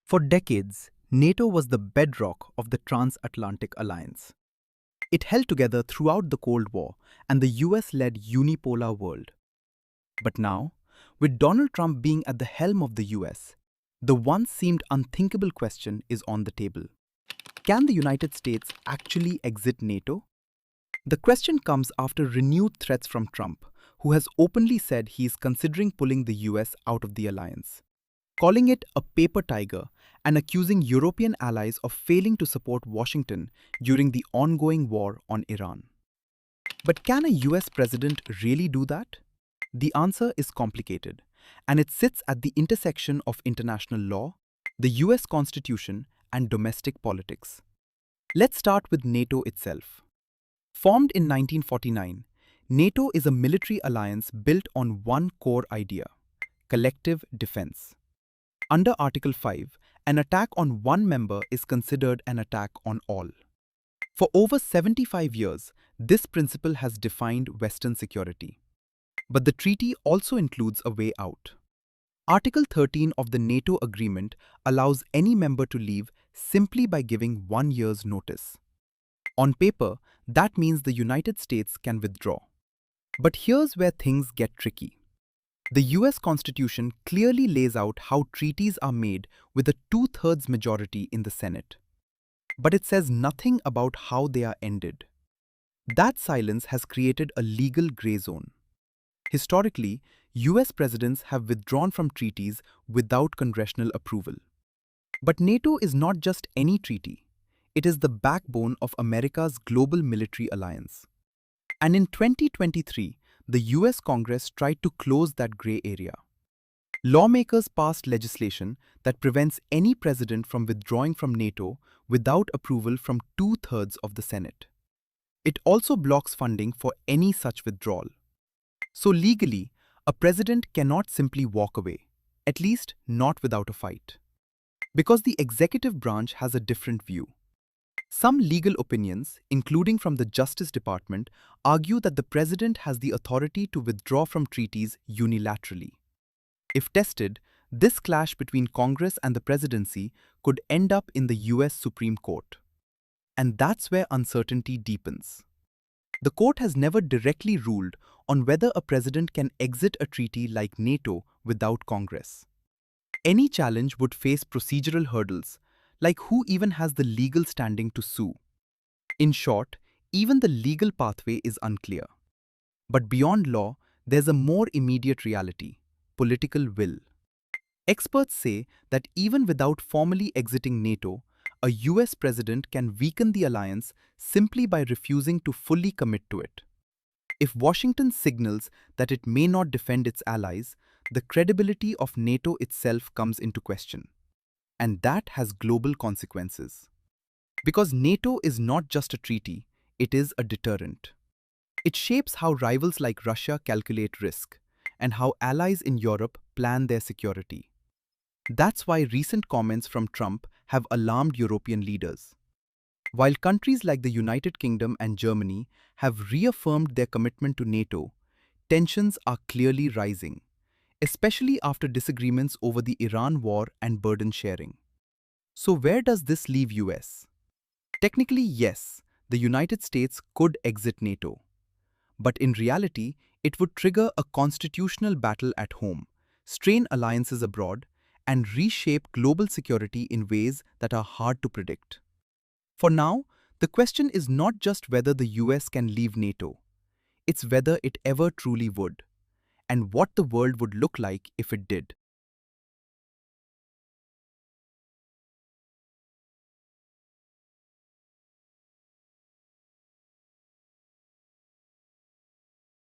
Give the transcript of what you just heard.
For decades, NATO was the bedrock of the transatlantic alliance. It held together throughout the Cold War and the US-led unipolar world. But now, with Donald Trump being at the helm of the US, the once seemed unthinkable question is on the table. Can the United States actually exit NATO? The question comes after renewed threats from Trump, who has openly said he is considering pulling the US out of the alliance, calling it a paper tiger and accusing European allies of failing to support Washington during the ongoing war on Iran. But can a US president really do that? The answer is complicated, and it sits at the intersection of international law, the US Constitution, and domestic politics. Let's start with NATO itself. Formed in 1949, NATO is a military alliance built on one core idea: collective defense. Under Article 5, an attack on one member is considered an attack on all. For over 75 years, this principle has defined Western security. But the treaty also includes a way out. Article 13 of the NATO agreement allows any member to leave simply by giving 1 year's notice. On paper, that means the United States can withdraw. But here's where things get tricky. The US Constitution clearly lays out how treaties are made with a 2/3 majority in the Senate. But it says nothing about how they are ended. That silence has created a legal gray zone. Historically, US presidents have withdrawn from treaties without congressional approval. But NATO is not just any treaty. It is the backbone of America's global military alliance. And in 2023, the US Congress tried to close that gray area. Lawmakers passed legislation that prevents any president from withdrawing from NATO without approval from 2/3 of the Senate. It also blocks funding for any such withdrawal. So legally, a president cannot simply walk away, at least not without a fight. Because the executive branch has a different view. Some legal opinions, including from the Justice Department, argue that the president has the authority to withdraw from treaties unilaterally. If tested, this clash between Congress and the presidency could end up in the US Supreme Court. And that's where uncertainty deepens. The court has never directly ruled on whether a president can exit a treaty like NATO without Congress. Any challenge would face procedural hurdles, like who even has the legal standing to sue. In short, even the legal pathway is unclear. But beyond law, there's a more immediate reality: political will. Experts say that even without formally exiting NATO, a US president can weaken the alliance simply by refusing to fully commit to it. If Washington signals that it may not defend its allies, the credibility of NATO itself comes into question. And that has global consequences. Because NATO is not just a treaty, it is a deterrent. It shapes how rivals like Russia calculate risk, and how allies in Europe plan their security. That's why recent comments from Trump have alarmed European leaders. While countries like the United Kingdom and Germany have reaffirmed their commitment to NATO, tensions are clearly rising, especially after disagreements over the Iran war and burden sharing. So where does this leave US? Technically, yes, the United States could exit NATO. But in reality, it would trigger a constitutional battle at home, strain alliances abroad, and reshape global security in ways that are hard to predict. For now, the question is not just whether the US can leave NATO. It's whether it ever truly would, and what the world would look like if it did.